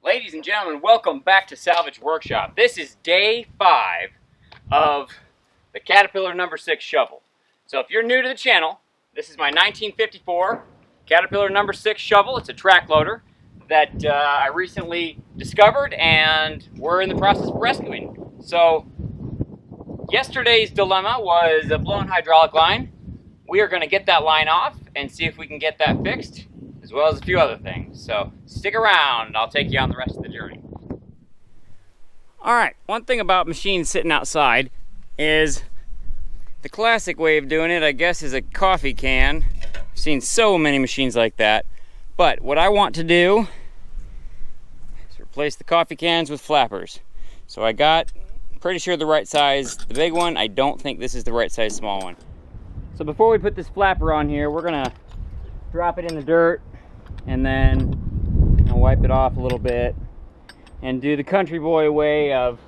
Ladies and gentlemen, welcome back to Salvage Workshop. This is day 5 of the Caterpillar No.6 shovel. So if you're new to the channel, this is my 1954 Caterpillar No.6 shovel. It's a track loader that I recently discovered and we're in the process of rescuing. So yesterday's dilemma was a blown hydraulic line. We are going to get that line off and see if we can get that fixed, as well as a few other things. So stick around and I'll take you on the rest of the journey. Alright, one thing about machines sitting outside is the classic way of doing it, I guess, is a coffee can. I've seen so many machines like that. But what I want to do is replace the coffee cans with flappers. So I got, pretty sure, the right size, the big one. I don't think this is the right size small one. So before we put this flapper on here, we're gonna drop it in the dirt and then wipe it off a little bit and do the country boy way of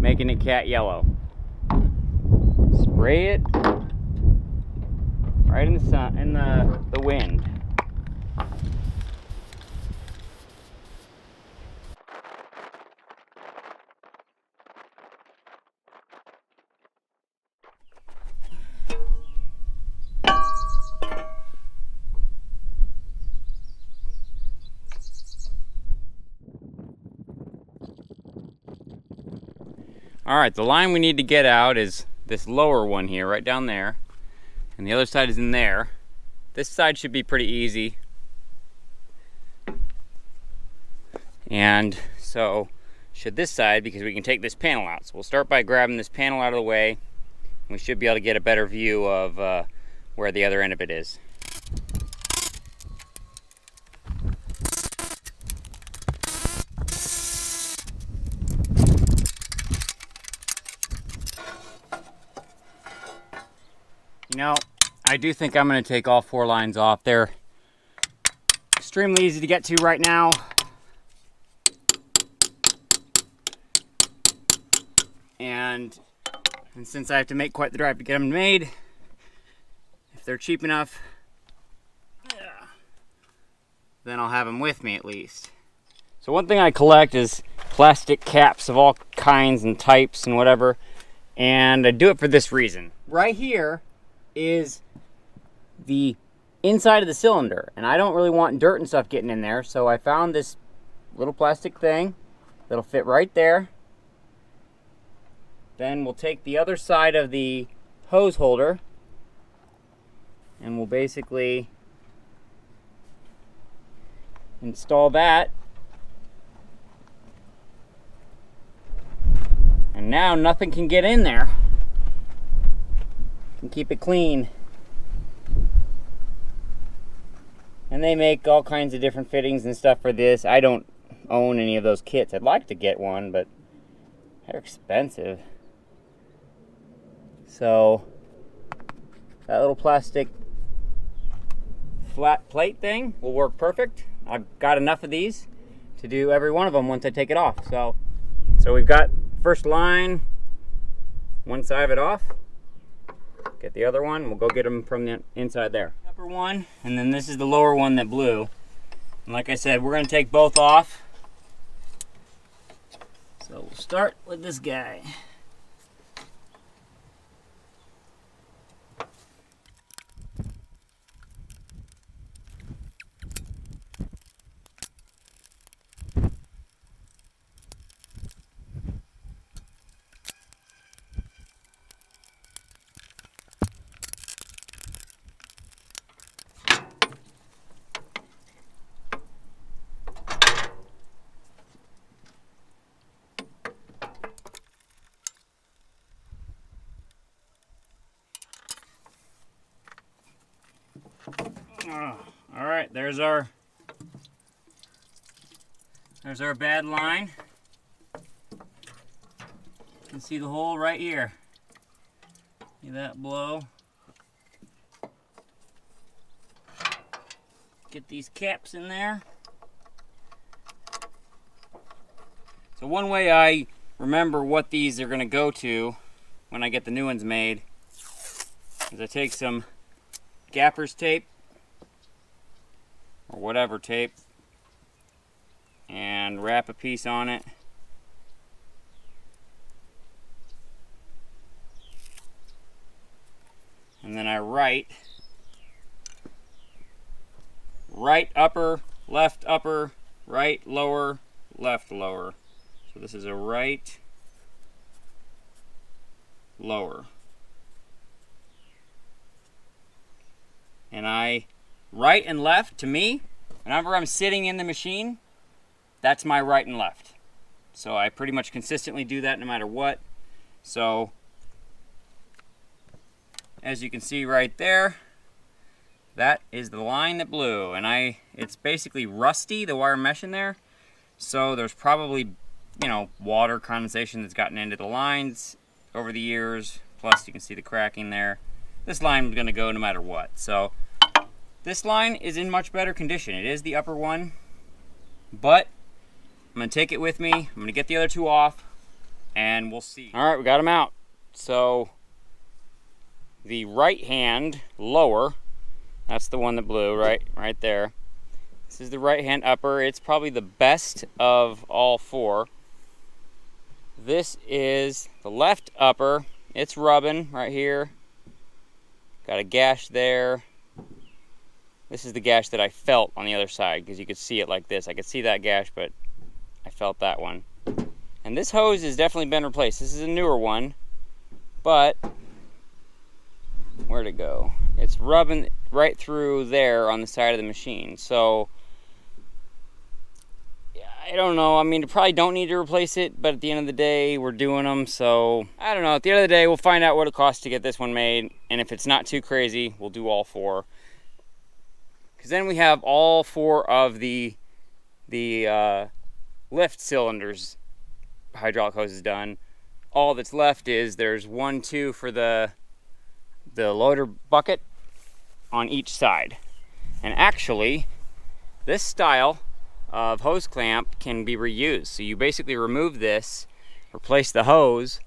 making it cat yellow. Spray it right in the sun, in the wind. Alright, the line we need to get out is this lower one here, right down there. And the other side is in there. This side should be pretty easy. And so should this side, because we can take this panel out. So we'll start by grabbing this panel out of the way. We should be able to get a better view of where the other end of it is. You know, I do think I'm going to take all 4 lines off. They're extremely easy to get to right now. And since I have to make quite the drive to get them made, if they're cheap enough, then I'll have them with me at least. So one thing I collect is plastic caps of all kinds and types and whatever. And I do it for this reason. Right here is the inside of the cylinder, and I don't really want dirt and stuff getting in there, so I found this little plastic thing that'll fit right there. Then we'll take the other side of the hose holder and we'll basically install that, and now nothing can get in there. And keep it clean. And they make all kinds of different fittings and stuff for this. I don't own any of those kits. I'd like to get one, but they're expensive. So that little plastic flat plate thing will work perfect. I've got enough of these to do every one of them once I take it off. So we've got first line, one side of it off. Get the other one, we'll go get them from the inside there. Upper one, and then this is the lower one that blew. And like I said, we're going to take both off. So we'll start with this guy. All right, there's our bad line. You can see the hole right here. See that blow? Get these caps in there. So one way I remember what these are going to go to when I get the new ones made is I take some gaffer's tape or whatever tape, and wrap a piece on it. And then I right upper, left upper, right lower, left lower. So this is a right lower. And I right and left, to me, whenever I'm sitting in the machine, that's my right and left. So I pretty much consistently do that no matter what. So as you can see right there, that is the line that blew, and it's basically rusty, the wire mesh in there. So there's probably, you know, water condensation that's gotten into the lines over the years. Plus you can see the cracking there. This line is gonna go no matter what. So this line is in much better condition. It is the upper one, but I'm gonna take it with me. I'm gonna get the other two off and we'll see. All right, we got them out. So the right hand lower, that's the one that blew right there. This is the right hand upper. It's probably the best of all four. This is the left upper. It's rubbing right here. Got a gash there. This is the gash that I felt on the other side, because you could see it like this. I could see that gash, but I felt that one. And this hose has definitely been replaced. This is a newer one, but where'd it go? It's rubbing right through there on the side of the machine. So I don't know. I mean, you probably don't need to replace it, but at the end of the day, we're doing them. So I don't know. At the end of the day, we'll find out what it costs to get this one made. And if it's not too crazy, we'll do all four. Because then we have all four of the lift cylinders hydraulic hoses done. All that's left is there's 1, 2 for the loader bucket on each side. And actually, this style of hose clamp can be reused. So you basically remove this, replace the hose,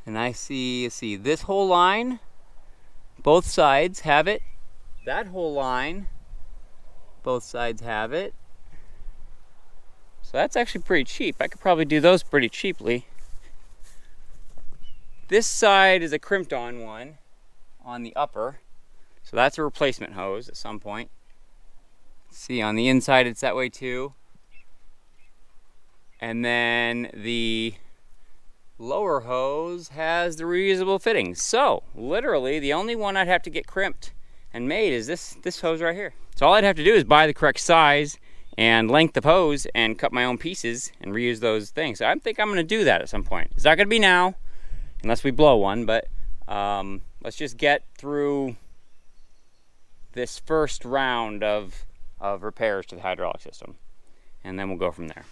and I see this whole line, both sides have it. That whole line, both sides have it. So that's actually pretty cheap. I could probably do those pretty cheaply. This side is a crimped on one on the upper. So that's a replacement hose at some point. See, on the inside it's that way too. And then the lower hose has the reusable fittings. So literally the only one I'd have to get crimped and made is this hose right here. So all I'd have to do is buy the correct size and length of hose and cut my own pieces and reuse those things. So I think I'm gonna do that at some point. It's not gonna be now, unless we blow one, but let's just get through this first round of repairs to the hydraulic system, and then we'll go from there.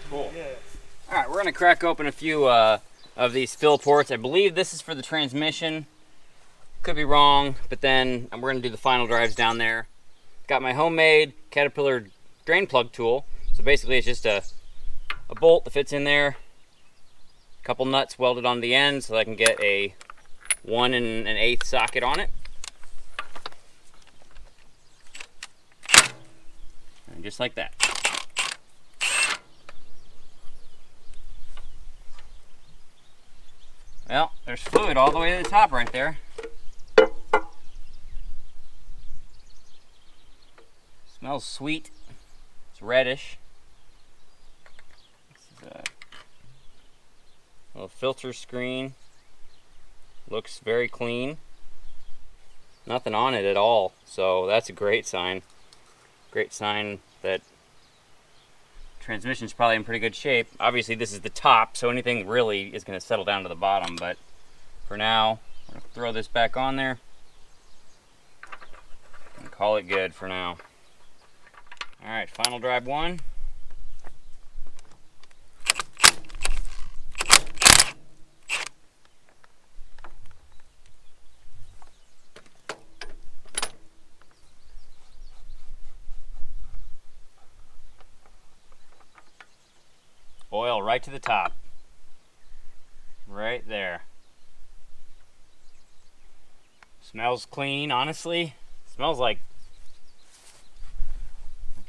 Cool. Yeah. All right, we're gonna crack open a few of these fill ports. I believe this is for the transmission. Could be wrong, but then we're gonna do the final drives down there. Got my homemade Caterpillar drain plug tool. So basically it's just a bolt that fits in there, a couple nuts welded on the end so I can get a 1 1/8 socket on it. And just like that. Well, there's fluid all the way to the top right there. Smells sweet. It's reddish. This is a little filter screen. Looks very clean. Nothing on it at all, so that's a great sign. Great sign that transmission's probably in pretty good shape. Obviously this is the top, so anything really is going to settle down to the bottom, but For now, I'm gonna throw this back on there and call it good for now. All right, final drive 1. Oil right to the top. Right there. Smells clean, honestly. Smells like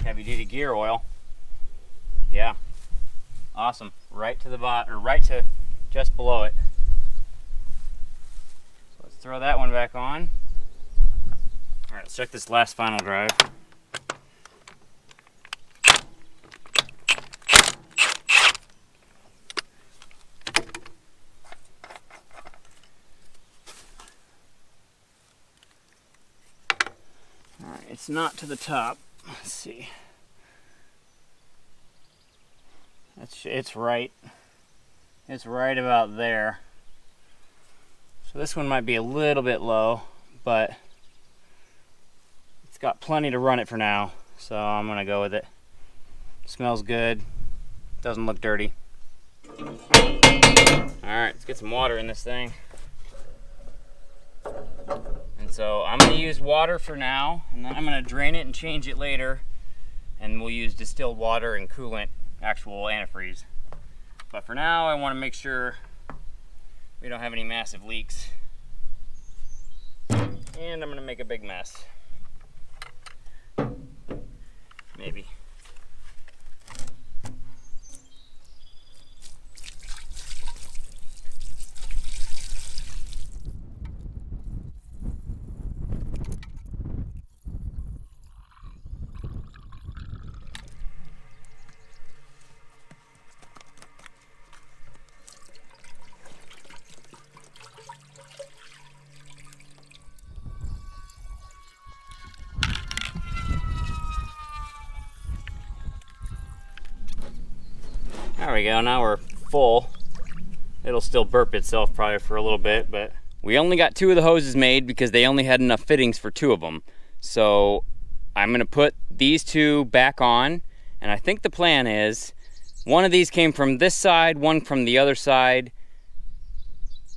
heavy duty gear oil. Yeah. Awesome. Right to the bottom, or right to just below it. So let's throw that one back on. Alright, let's check this last final drive. It's not to the top. Let's see. It's right. It's right about there. So this one might be a little bit low, but it's got plenty to run it for now. So I'm gonna go with it. Smells good. Doesn't look dirty. Alright, let's get some water in this thing. And so I'm going to use water for now, and then I'm going to drain it and change it later, and we'll use distilled water and coolant, actual antifreeze. But for now, I want to make sure we don't have any massive leaks. And I'm going to make a big mess. Maybe. There we go, now we're full. It'll still burp itself probably for a little bit, but we only got 2 of the hoses made because they only had enough fittings for 2 of them. So I'm gonna put these 2 back on, and I think the plan is, one of these came from this side, one from the other side.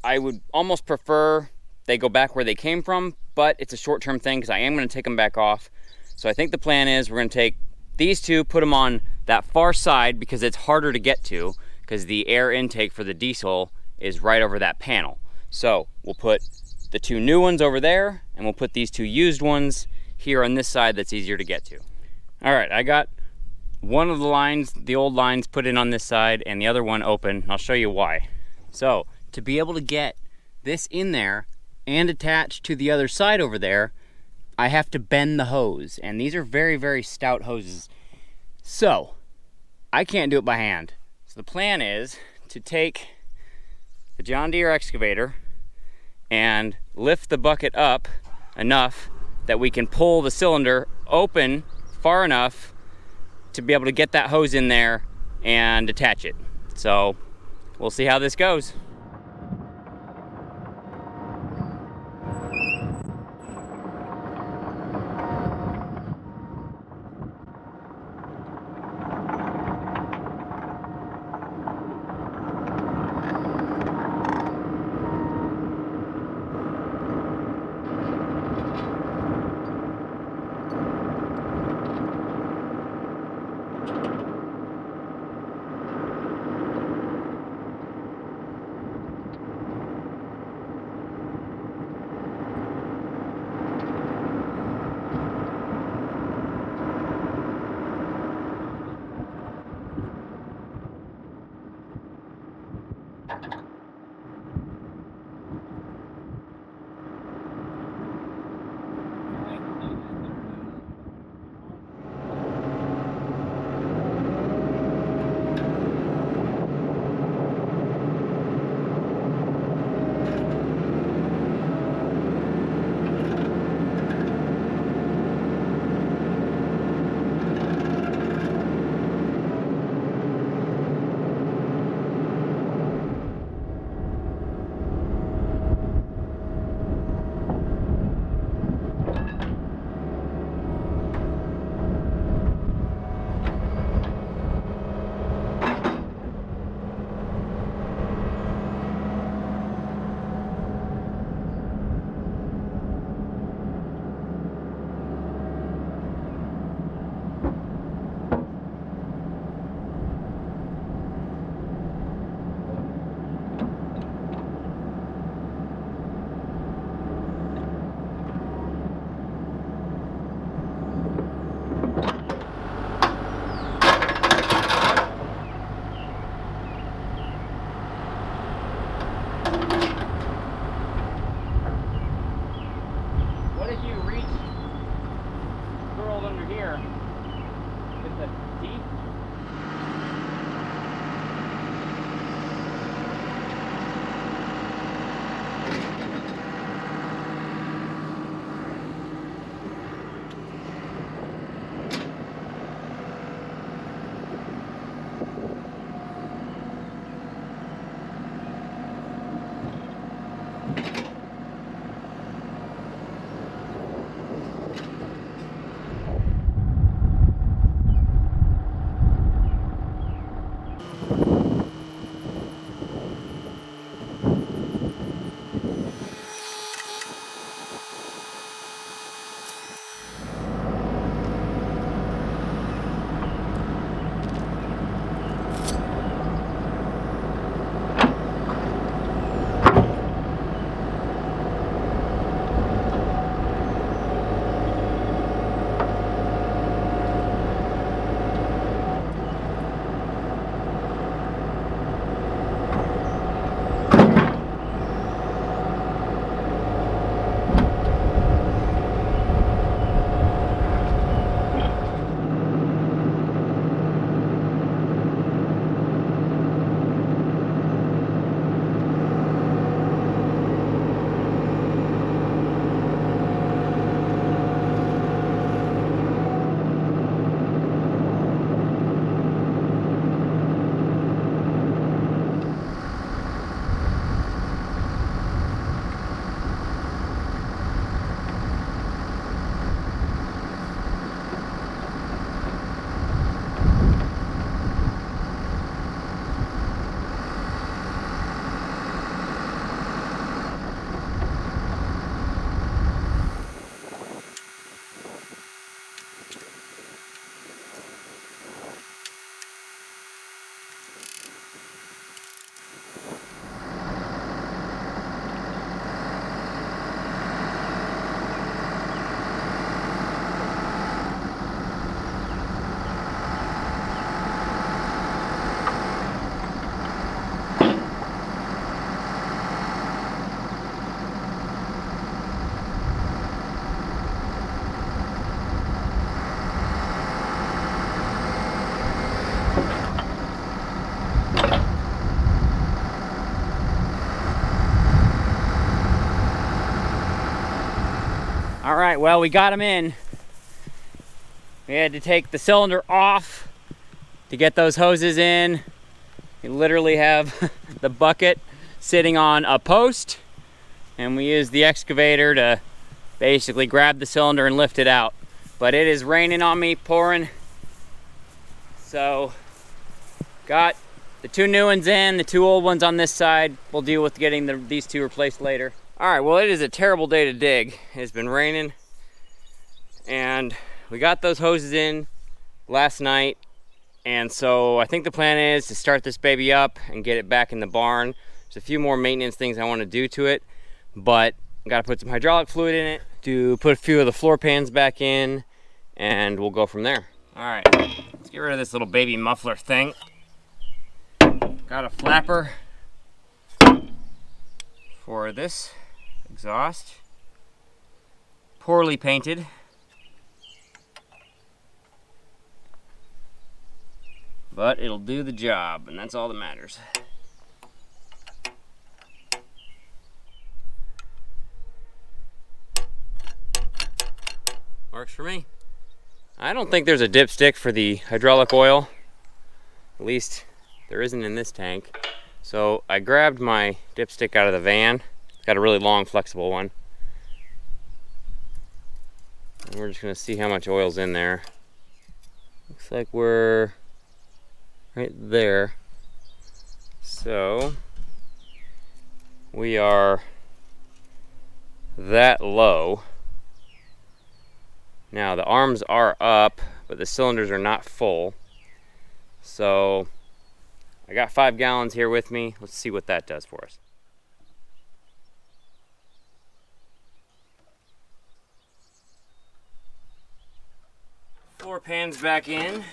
I would almost prefer they go back where they came from, but it's a short-term thing because I am gonna take them back off. So I think the plan is we're gonna take these 2, put them on that far side because it's harder to get to because the air intake for the diesel is right over that panel. So we'll put the 2 new ones over there, and we'll put these 2 used ones here on this side that's easier to get to. All right, I got one of the lines, the old lines, put in on this side and the other one open. I'll show you why. So to be able to get this in there and attached to the other side over there, I have to bend the hose, and these are very, very stout hoses. So I can't do it by hand. So the plan is to take the John Deere excavator and lift the bucket up enough that we can pull the cylinder open far enough to be able to get that hose in there and attach it. So we'll see how this goes. right, well, we got them in. We had to take the cylinder off to get those hoses in. We literally have the bucket sitting on a post, and we use the excavator to basically grab the cylinder and lift it out. But it is raining on me, pouring. So, got the 2 new ones in, the 2 old ones on this side. We'll deal with getting these 2 replaced later. All right, well, it is a terrible day to dig. It's been raining, and we got those hoses in last night. And so I think the plan is to start this baby up and get it back in the barn. There's a few more maintenance things I want to do to it, but I got to put some hydraulic fluid in it to put a few of the floor pans back in, and we'll go from there. All right, let's get rid of this little baby muffler thing. Got a flapper for this exhaust, poorly painted. But it'll do the job, and that's all that matters. Works for me. I don't think there's a dipstick for the hydraulic oil. At least there isn't in this tank. So I grabbed my dipstick out of the van. It's got a really long, flexible one. And we're just gonna see how much oil's in there. Looks like we're right there. So we are that low. Now the arms are up, but the cylinders are not full. So I got 5 gallons here with me. Let's see what that does for us. Floor pans back in.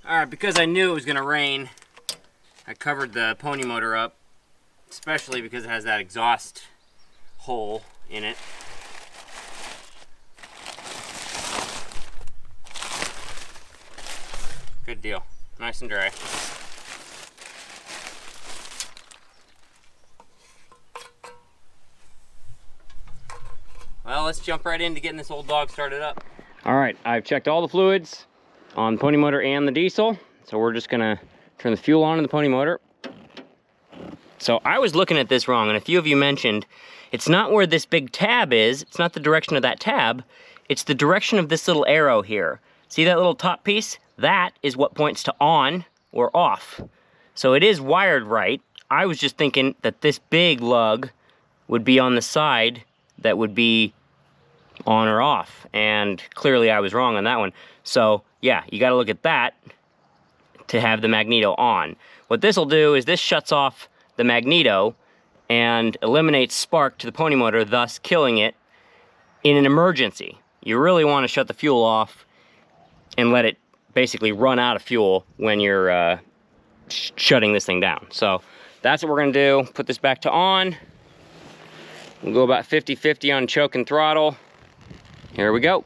Alright, because I knew it was gonna rain, I covered the pony motor up, especially because it has that exhaust hole in it. Good deal. Nice and dry. Well, let's jump right into getting this old dog started up. Alright, I've checked all the fluids on the pony motor and the diesel. So we're just gonna turn the fuel on in the pony motor. So I was looking at this wrong, and a few of you mentioned it's not where this big tab is, it's not the direction of that tab, it's the direction of this little arrow here. See that little top piece? That is what points to on or off. So it is wired right. I was just thinking that this big lug would be on the side that would be on or off, and clearly I was wrong on that one. So yeah, you gotta look at that to have the magneto on. What this will do is this shuts off the magneto and eliminates spark to the pony motor, thus killing it in an emergency. You really want to shut the fuel off and let it basically run out of fuel when you're shutting this thing down. So that's what we're gonna do. Put this back to on. We'll go about 50-50 on choke and throttle. Here we go.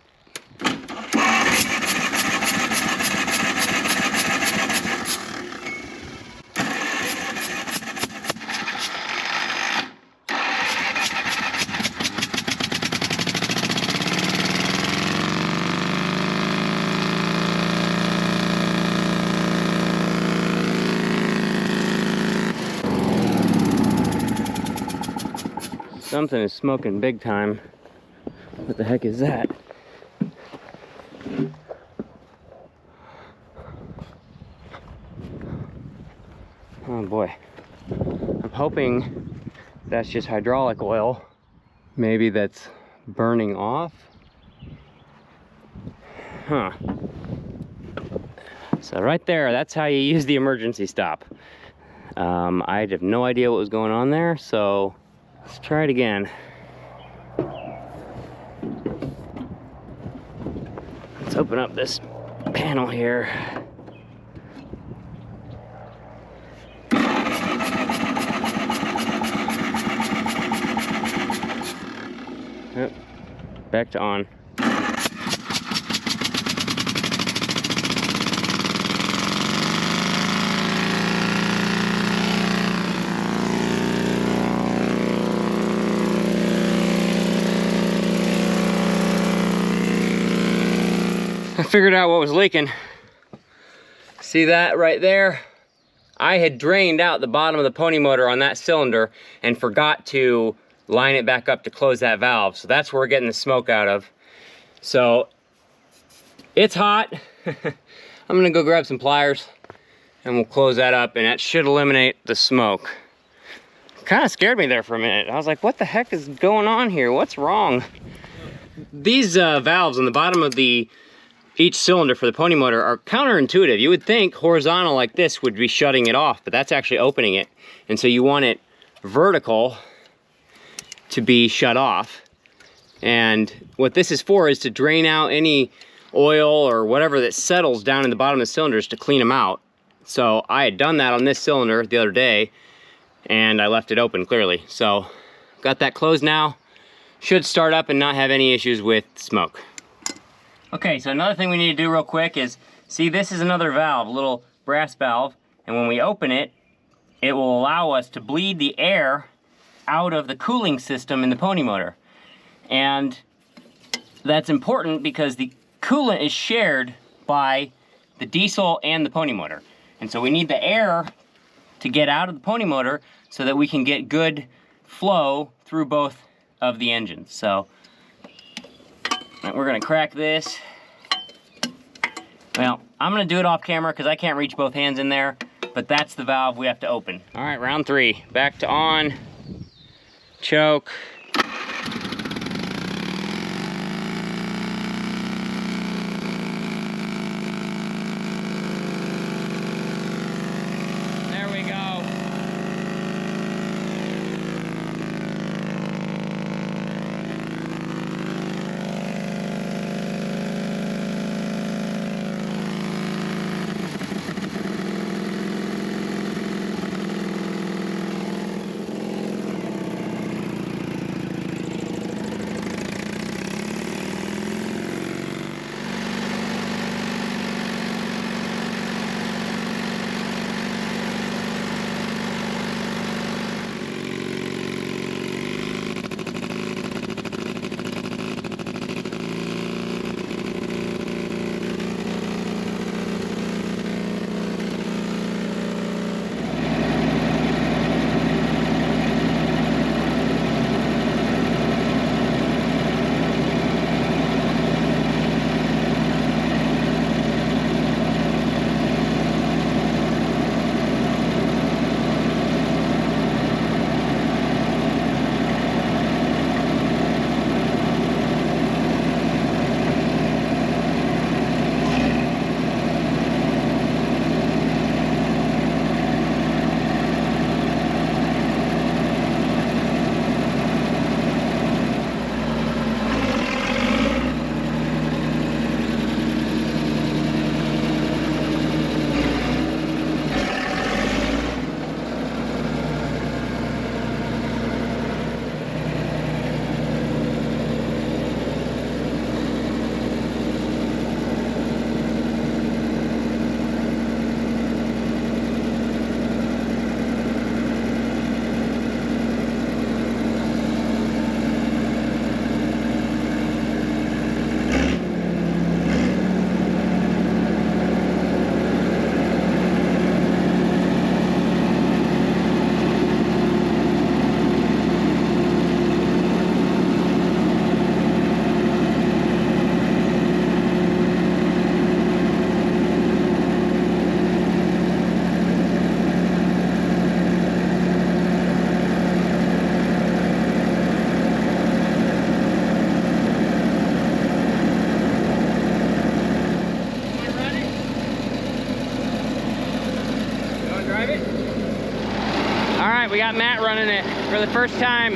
Something is smoking big time. What the heck is that? Oh boy. I'm hoping that's just hydraulic oil. Maybe that's burning off. Huh. So right there, that's how you use the emergency stop. I have no idea what was going on there, so let's try it again. Let's open up this panel here. Yep. Back to on. figured out what was leaking. See that right there? I had drained out the bottom of the pony motor on that cylinder and forgot to line it back up to close that valve. So that's where we're getting the smoke out of. So it's hot. I'm gonna go grab some pliers and we'll close that up, and that should eliminate the smoke. Kind of scared me there for a minute. I was like, what the heck is going on here? What's wrong? These valves on the bottom of each cylinder for the pony motor are counterintuitive. You would think horizontal like this would be shutting it off, but that's actually opening it. And so you want it vertical to be shut off. And what this is for is to drain out any oil or whatever that settles down in the bottom of the cylinders to clean them out. So I had done that on this cylinder the other day and I left it open clearly. So got that closed now. Should start up and not have any issues with smoke. Okay, so another thing we need to do real quick is, see, this is another valve, a little brass valve, and when we open it, it will allow us to bleed the air out of the cooling system in the pony motor. And that's important because the coolant is shared by the diesel and the pony motor. And so we need the air to get out of the pony motor so that we can get good flow through both of the engines. So we're gonna crack this. Well, I'm gonna do it off camera because I can't reach both hands in there, but that's the valve we have to open. All right, round 3. Back to on, choke. There we go. We got Matt running it for the first time.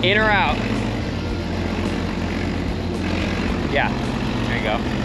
In or out? Yeah, there you go.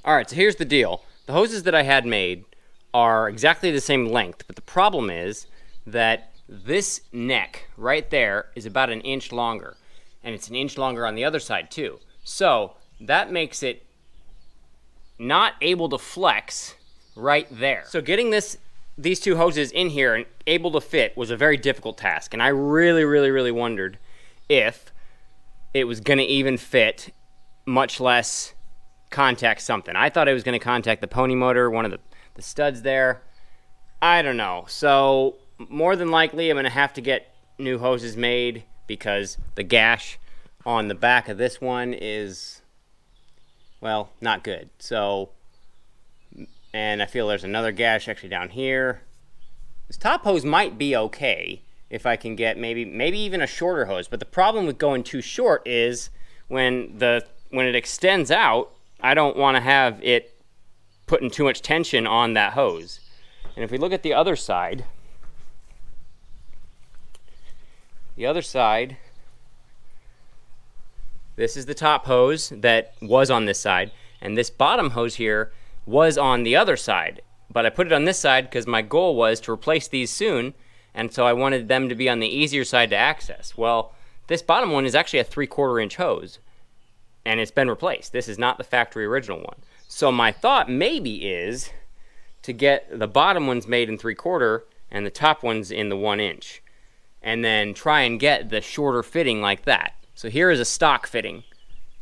Alright, so here's the deal. The hoses that I had made are exactly the same length, but the problem is that this neck right there is about an inch longer, and it's an inch longer on the other side too. So that makes it not able to flex right there. So getting these two hoses in here and able to fit was a very difficult task, and I really wondered if it was going to even fit, much less contact something. I thought it was going to contact the pony motor, one of the studs there. I don't know. So more than likely I'm going to have to get new hoses made because the gash on the back of this one is, well, not good. So, and I feel there's another gash actually down here. This top hose might be okay if I can get maybe even a shorter hose. But the problem with going too short is when it extends out, I don't want to have it putting too much tension on that hose. And if we look at the other side, this is the top hose that was on this side, and this bottom hose here was on the other side. But I put it on this side because my goal was to replace these soon, and so I wanted them to be on the easier side to access. Well, this bottom one is actually a 3/4 inch hose, and it's been replaced. This is not the factory original one. So my thought maybe is to get the bottom ones made in 3/4 and the top ones in the 1 inch, and then try and get the shorter fitting like that. So here is a stock fitting.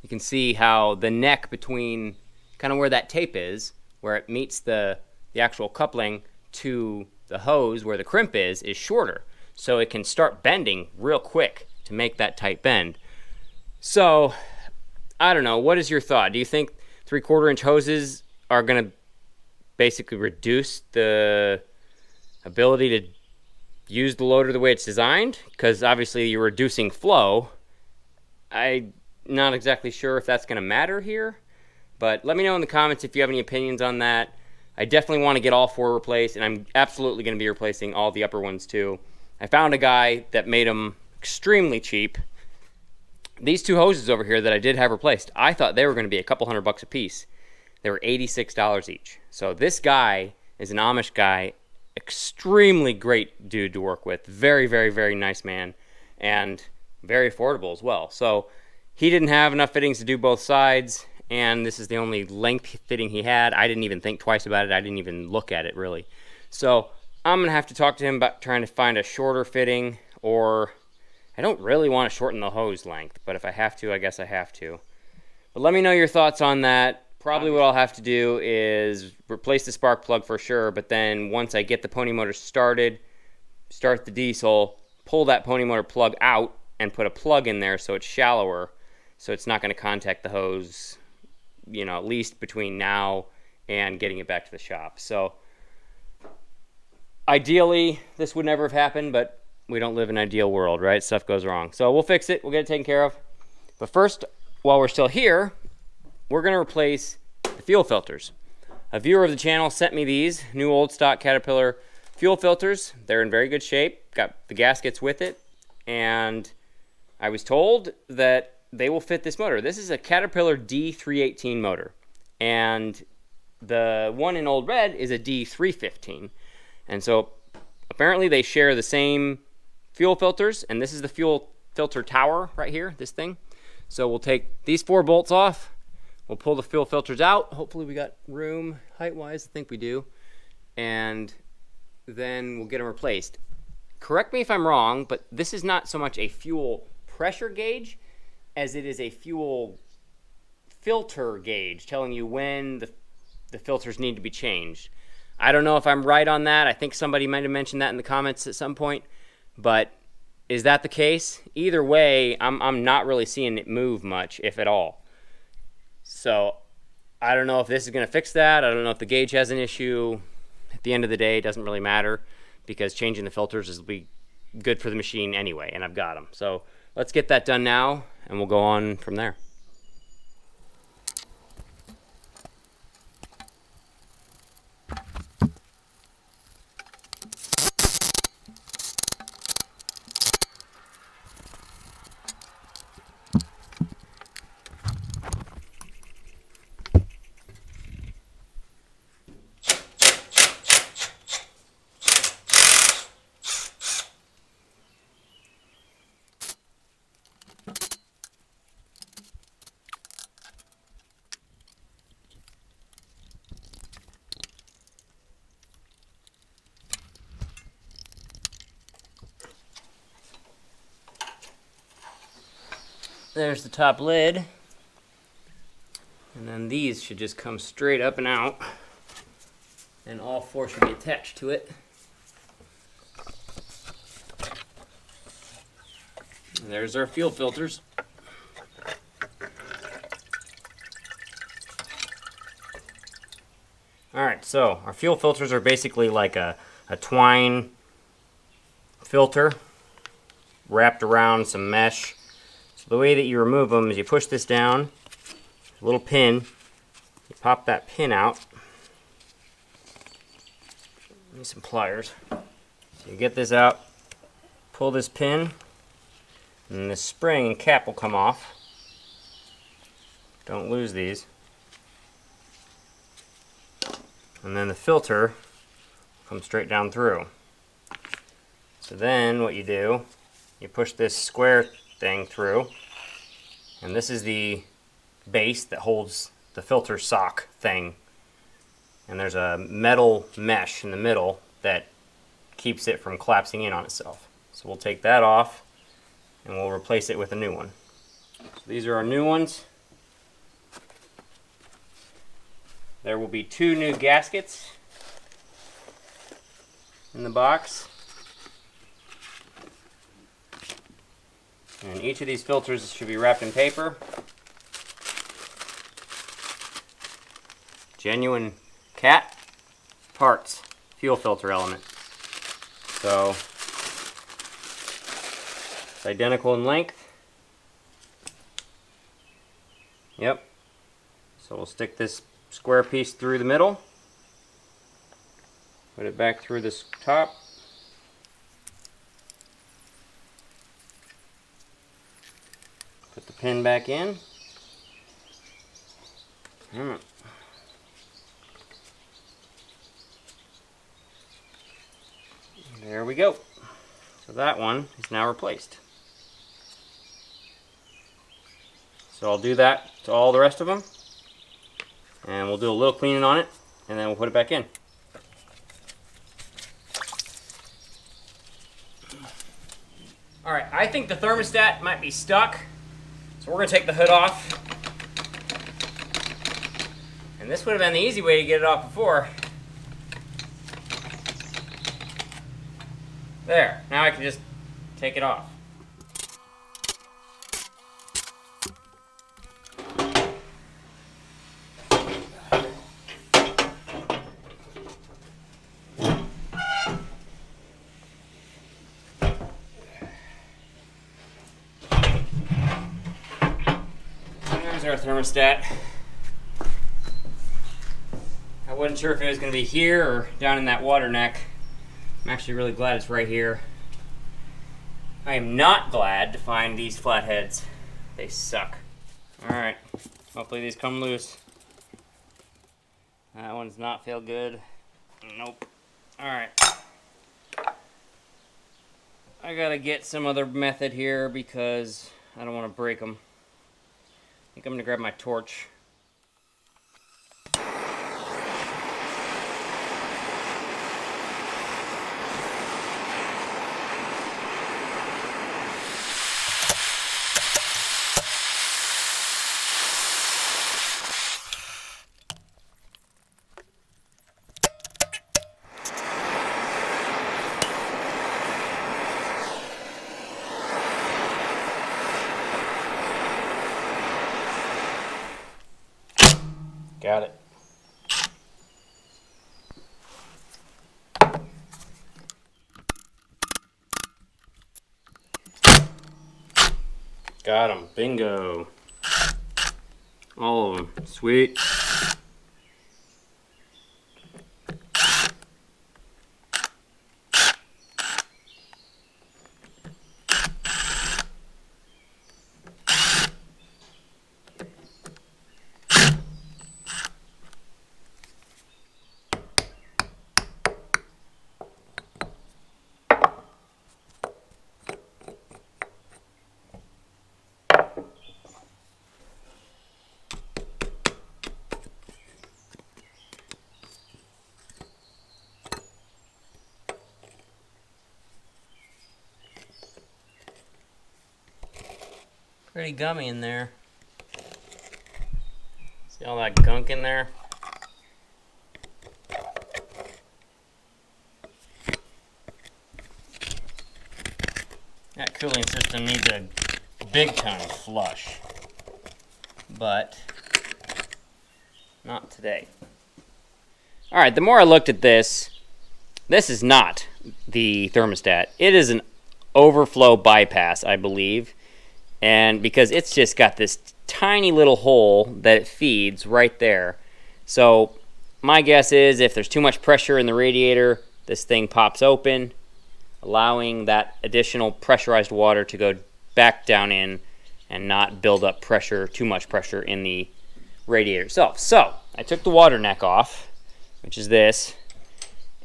You can see how the neck between kind of where that tape is, where it meets the actual coupling to the hose where the crimp is shorter. So it can start bending real quick to make that tight bend. So I don't know, what is your thought? Do you think 3/4 inch hoses are going to basically reduce the ability to use the loader the way it's designed? Because obviously you're reducing flow. I'm not exactly sure if that's going to matter here, but let me know in the comments if you have any opinions on that. I definitely want to get all 4 replaced, and I'm absolutely going to be replacing all the upper ones too. I found a guy that made them extremely cheap. These 2 hoses over here that I did have replaced, I thought they were going to be a couple $100 a piece. They were $86 each. So this guy is an Amish guy, extremely great dude to work with, very nice man, and very affordable as well. So he didn't have enough fittings to do both sides, and this is the only length fitting he had. I didn't even think twice about it. I didn't even look at it really. So I'm going to have to talk to him about trying to find a shorter fitting, or I don't really want to shorten the hose length, but if I have to, I guess I have to. But let me know your thoughts on that. Probably what I'll have to do is replace the spark plug for sure, but then once I get the pony motor started, start the diesel, pull that pony motor plug out and put a plug in there so it's shallower, so it's not going to contact the hose, you know, at least between now and getting it back to the shop. So ideally, this would never have happened, but we don't live in an ideal world, right? Stuff goes wrong. So we'll fix it. We'll get it taken care of. But first, while we're still here, we're going to replace the fuel filters. A viewer of the channel sent me these new old stock Caterpillar fuel filters. They're in very good shape. Got the gaskets with it. And I was told that they will fit this motor. This is a Caterpillar D318 motor. And the one in old red is a D315. And so apparently they share the same fuel filters, and this is the fuel filter tower right here, this thing. So we'll take these 4 bolts off, we'll pull the fuel filters out. Hopefully we got room height-wise, I think we do. And then we'll get them replaced. Correct me if I'm wrong, but this is not so much a fuel pressure gauge as it is a fuel filter gauge telling you when the filters need to be changed. I don't know if I'm right on that. I think somebody might have mentioned that in the comments at some point. But is that the case? Either way, I'm not really seeing it move much, if at all. So I don't know if this is going to fix that. I don't know if the gauge has an issue. At the end of the day, it doesn't really matter because changing the filters will be good for the machine anyway, and I've got them. So let's get that done now, and we'll go on from there. There's the top lid. And then these should just come straight up and out. And all four should be attached to it. And there's our fuel filters. Alright, so our fuel filters are basically like a twine filter wrapped around some mesh. So the way that you remove them is you push this down, a little pin, you pop that pin out. Need some pliers. So you get this out, pull this pin, and the spring and cap will come off. Don't lose these. And then the filter comes straight down through. So then what you do, you push this square thing through, and this is the base that holds the filter sock thing. And there's a metal mesh in the middle that keeps it from collapsing in on itself. So we'll take that off and we'll replace it with a new one. So these are our new ones. There will be 2 new gaskets in the box. And each of these filters should be wrapped in paper. Genuine cat parts fuel filter element. So it's identical in length. Yep. So we'll stick this square piece through the middle, put it back through this top, put the pin back in. There we go. So that one is now replaced. So I'll do that to all the rest of them. And we'll do a little cleaning on it, and then we'll put it back in. Alright, I think the thermostat might be stuck. So we're going to take the hood off. And this would have been the easy way to get it off before. There, now I can just take it off. There's our thermostat. I wasn't sure if it was going to be here or down in that water neck. I'm actually really glad it's right here. I am not glad to find these flatheads. They suck. Alright, hopefully these come loose. That one's not feel good. Nope. Alright. I gotta get some other method here because I don't want to break them. I think I'm gonna grab my torch. Got it. Got him. Bingo. All of them. Sweet. Pretty gummy in there. See all that gunk in there? That cooling system needs a big time flush, but not today. All right, the more I looked at this is not the thermostat. It is an overflow bypass, I believe, and because it's just got this tiny little hole that it feeds right there. So my guess is if there's too much pressure in the radiator, this thing pops open, allowing that additional pressurized water to go back down in and not build up pressure, too much pressure in the radiator itself. So I took the water neck off, which is this,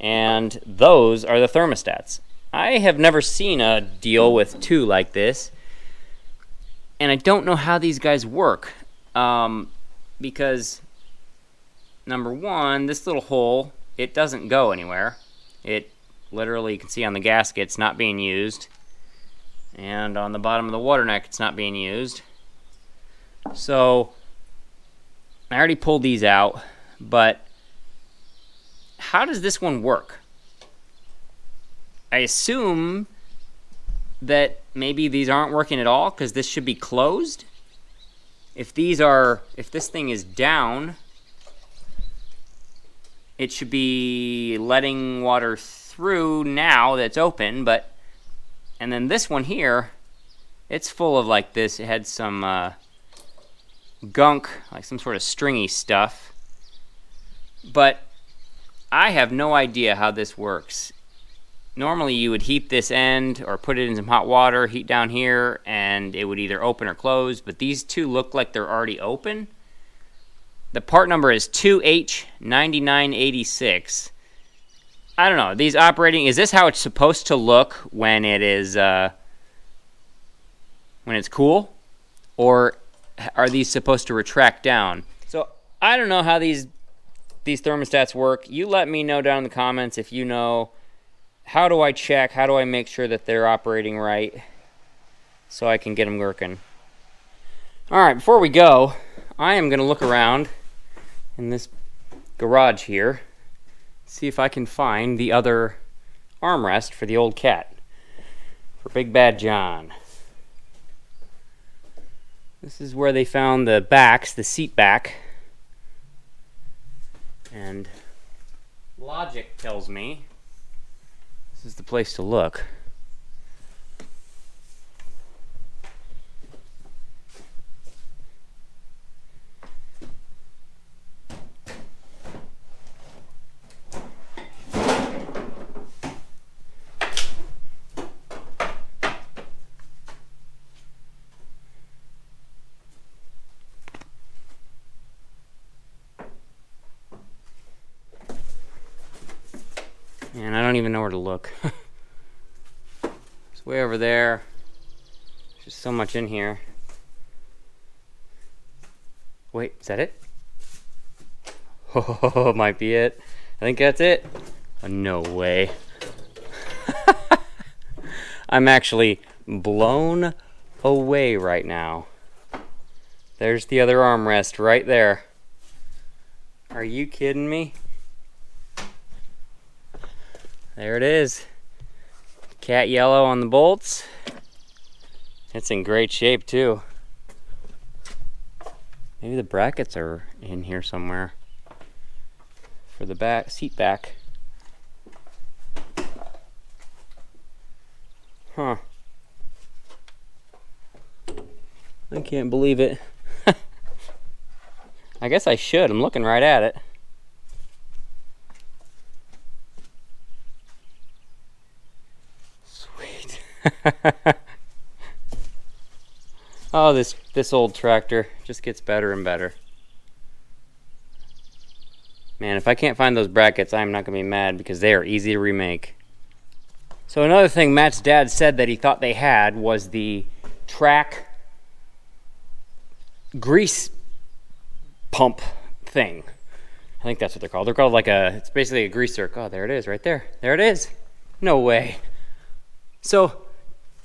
and those are the thermostats. I have never seen a deal with two like this, and I don't know how these guys work, because number one, this little hole, it doesn't go anywhere. It literally, you can see on the gasket, it's not being used. And on the bottom of the water neck, it's not being used. So, I already pulled these out, but how does this one work? I assume that maybe these aren't working at all, because this should be closed. If this thing is down, it should be letting water through now that's open, and then this one here, it's full of like this. It had some gunk, like some sort of stringy stuff. But I have no idea how this works. Normally you would heat this end or put it in some hot water, heat down here, and it would either open or close, but these two look like they're already open. The part number is 2H9986. I don't know, these operating, is this how it's supposed to look when it is, when it's cool? Or are these supposed to retract down? So, I don't know how these thermostats work. You let me know down in the comments if you know. How do I check? How do I make sure that they're operating right so I can get them working? Alright, before we go, I am going to look around in this garage here, see if I can find the other armrest for the old cat, for Big Bad John. This is where they found the backs, the seat back, and logic tells me this is the place to look. And I don't even know where to look. It's way over there. There's just so much in here. Wait, is that it? Oh, might be it. I think that's it. Oh, no way. I'm actually blown away right now. There's the other armrest right there. Are you kidding me? There it is. Cat yellow on the bolts. It's in great shape too. Maybe the brackets are in here somewhere for the back seat back. Huh. I can't believe it. I guess I should. I'm looking right at it. Oh, this old tractor just gets better and better. Man, if I can't find those brackets, I'm not going to be mad because they are easy to remake. So another thing Matt's dad said that he thought they had was the track grease pump thing. I think that's what they're called. They're called it's basically a greaser. Oh, there it is right there. There it is. No way. So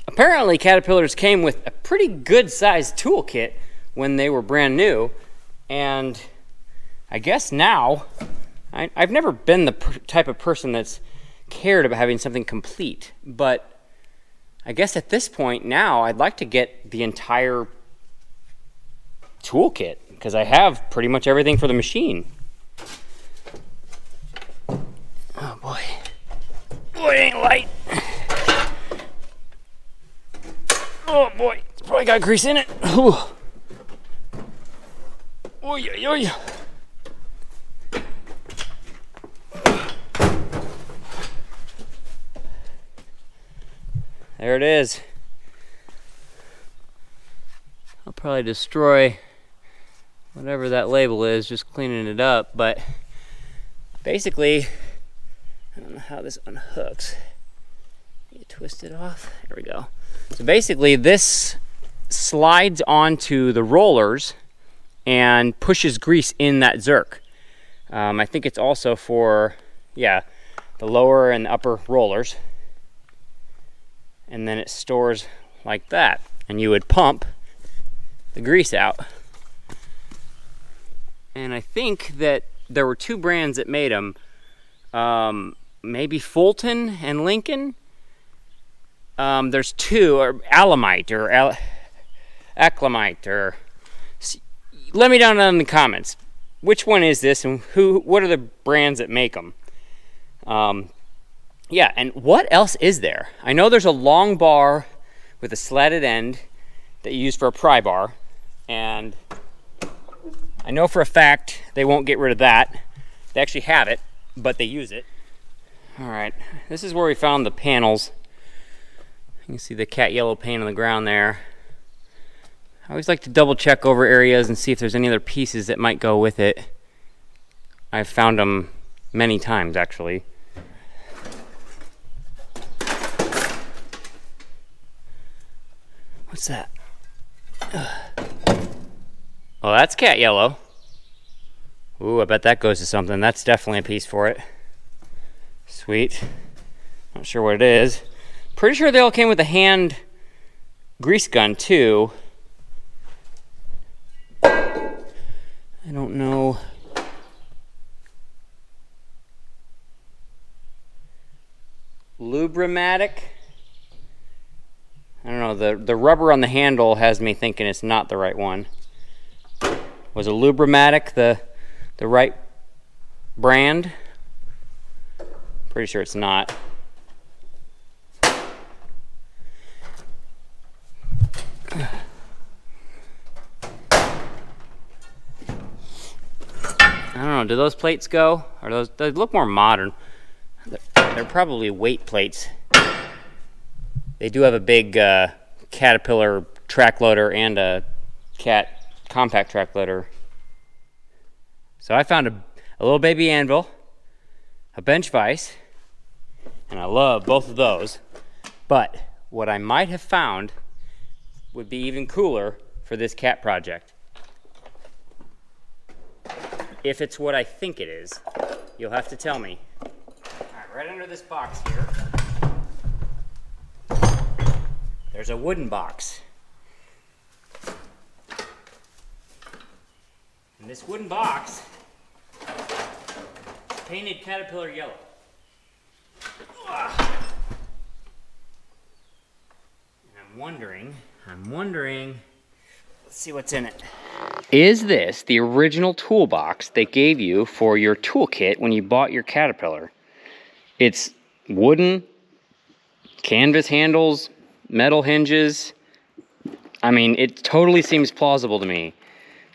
Apparently Caterpillars came with a pretty good sized toolkit when they were brand new, and I guess now, I've never been the type of person that's cared about having something complete, but I guess at this point now I'd like to get the entire toolkit because I have pretty much everything for the machine. Oh boy. Boy, it ain't light. Oh boy, it's probably got grease in it. Ooh. Oy, oy, oy. There it is. I'll probably destroy whatever that label is, just cleaning it up, but basically, I don't know how this unhooks. You twist it off. There we go. So basically, this slides onto the rollers and pushes grease in that zerk. I think it's also for, yeah, the lower and upper rollers. And then it stores like that. And you would pump the grease out. And I think that there were two brands that made them. Maybe Fulton and Lincoln. There's two, or Alamite, or Acclimite, or... Let me down in the comments. Which one is this, and what are the brands that make them? Yeah, and what else is there? I know there's a long bar with a slatted end that you use for a pry bar, and I know for a fact they won't get rid of that. They actually have it, but they use it. All right, this is where we found the panels. You can see the cat yellow paint on the ground there. I always like to double check over areas and see if there's any other pieces that might go with it. I've found them many times, actually. What's that? Oh, that's cat yellow. Ooh, I bet that goes to something. That's definitely a piece for it. Sweet. Not sure what it is. Pretty sure they all came with a hand grease gun, too. I don't know. Lubrimatic? I don't know, the rubber on the handle has me thinking it's not the right one. Was a Lubrimatic the right brand? Pretty sure it's not. I don't know, do those plates go? Or they look more modern. They're probably weight plates. They do have a big Caterpillar track loader and a Cat compact track loader. So I found a little baby anvil, a bench vise, and I love both of those. But what I might have found would be even cooler for this cat project. If it's what I think it is, you'll have to tell me. All right, right under this box here, there's a wooden box. And this wooden box is painted Caterpillar yellow. And I'm wondering, let's see what's in it. Is this the original toolbox they gave you for your toolkit when you bought your Caterpillar? It's wooden, canvas handles, metal hinges. I mean, it totally seems plausible to me.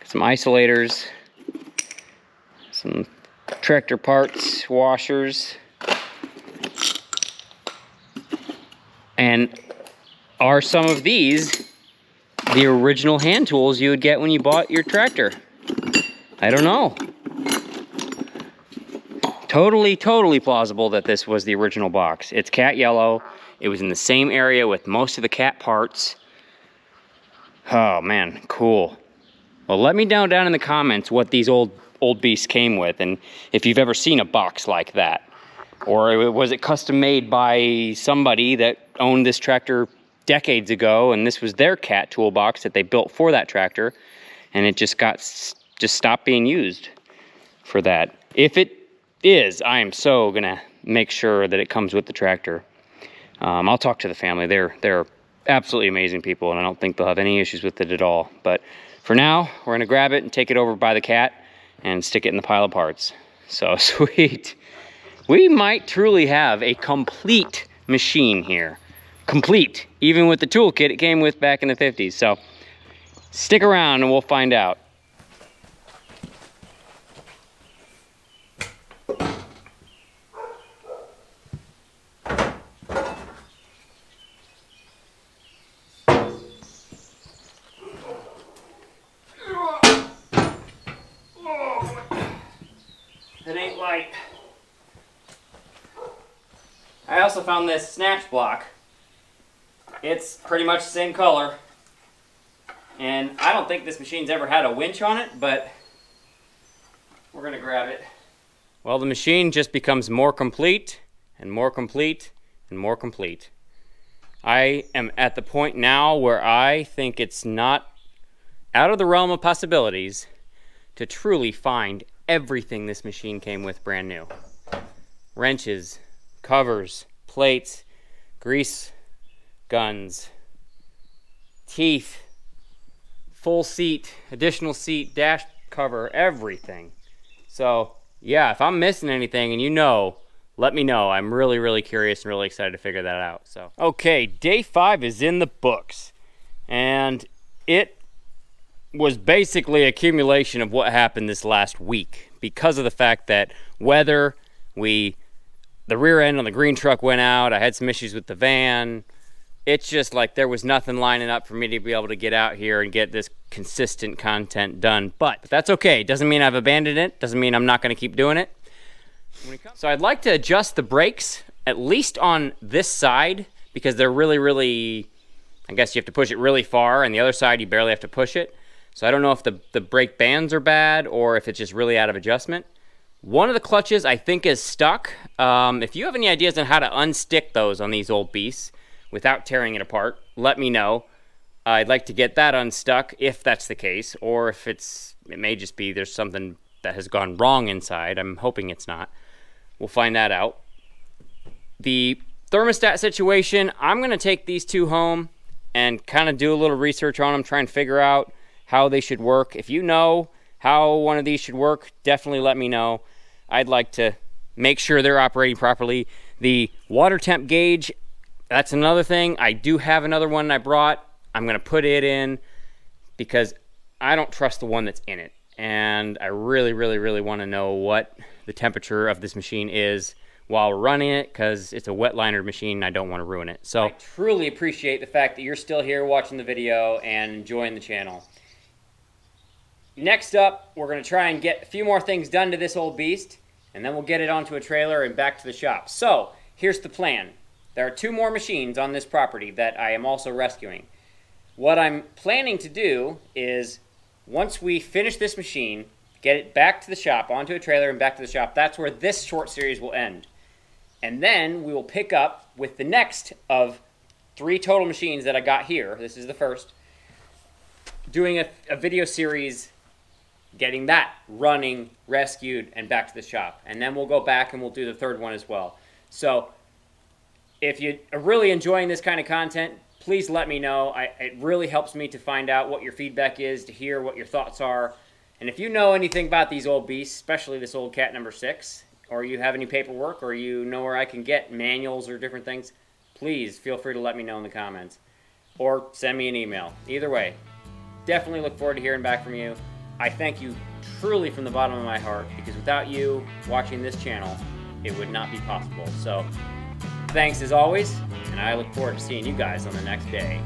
Some isolators, some tractor parts, washers. And are some of these the original hand tools you would get when you bought your tractor? I don't know. Totally plausible that this was the original box. It's cat yellow. It was in the same area with most of the cat parts. Oh man, cool. Well, let me know down in the comments what these old beasts came with, and if you've ever seen a box like that. Or was it custom made by somebody that owned this tractor decades ago, and this was their cat toolbox that they built for that tractor, and it just stopped being used for that. If it is, I am so gonna make sure that it comes with the tractor. I'll talk to the family. They're absolutely amazing people, and I don't think they'll have any issues with it at all. But for now, we're gonna grab it and take it over by the cat and stick it in the pile of parts. So sweet. We might truly have a complete machine here. Complete, even with the toolkit it came with back in the 50s. So stick around and we'll find out. It ain't light. I also found this snatch block. It's pretty much the same color. And I don't think this machine's ever had a winch on it, but we're gonna grab it. Well, the machine just becomes more complete and more complete and more complete. I am at the point now where I think it's not out of the realm of possibilities to truly find everything this machine came with brand new. Wrenches, covers, plates, grease guns, teeth, full seat, additional seat, dash cover, everything. So yeah, if I'm missing anything and you know, let me know. I'm really, really curious and really excited to figure that out. So okay, day 5 is in the books, and it was basically accumulation of what happened this last week because of the fact that weather, the rear end on the green truck went out. I had some issues with the van. It's just like there was nothing lining up for me to be able to get out here and get this consistent content done. But that's okay. It doesn't mean I've abandoned it. Doesn't mean I'm not going to keep doing it. So I'd like to adjust the brakes, at least on this side, because they're really, really, I guess you have to push it really far, and the other side you barely have to push it. So I don't know if the brake bands are bad or if it's just really out of adjustment. One of the clutches I think is stuck. If you have any ideas on how to unstick those on these old beasts without tearing it apart, let me know. I'd like to get that unstuck if that's the case, or if it may just be there's something that has gone wrong inside. I'm hoping it's not. We'll find that out. The thermostat situation, I'm going to take these two home and kind of do a little research on them, try and figure out how they should work. If you know how one of these should work, definitely let me know. I'd like to make sure they're operating properly. The water temp gauge, that's another thing. I do have another one I brought. I'm going to put it in because I don't trust the one that's in it. And I really, really, really want to know what the temperature of this machine is while we're running it, because it's a wet liner machine and I don't want to ruin it. So I truly appreciate the fact that you're still here watching the video and enjoying the channel. Next up, we're going to try and get a few more things done to this old beast, and then we'll get it onto a trailer and back to the shop. So here's the plan. There are 2 more machines on this property that I am also rescuing. What I'm planning to do is, once we finish this machine, get it back to the shop, onto a trailer and back to the shop, that's where this short series will end. And then we will pick up with the next of 3 total machines that I got here. This is the first. Doing a video series, getting that running, rescued, and back to the shop. And then we'll go back and we'll do the 3rd one as well. So if you are really enjoying this kind of content, please let me know. It really helps me to find out what your feedback is, to hear what your thoughts are. And if you know anything about these old beasts, especially this old cat No.6, or you have any paperwork, or you know where I can get manuals or different things, please feel free to let me know in the comments. Or send me an email. Either way, definitely look forward to hearing back from you. I thank you truly from the bottom of my heart, because without you watching this channel, it would not be possible. So thanks as always, and I look forward to seeing you guys on the next day.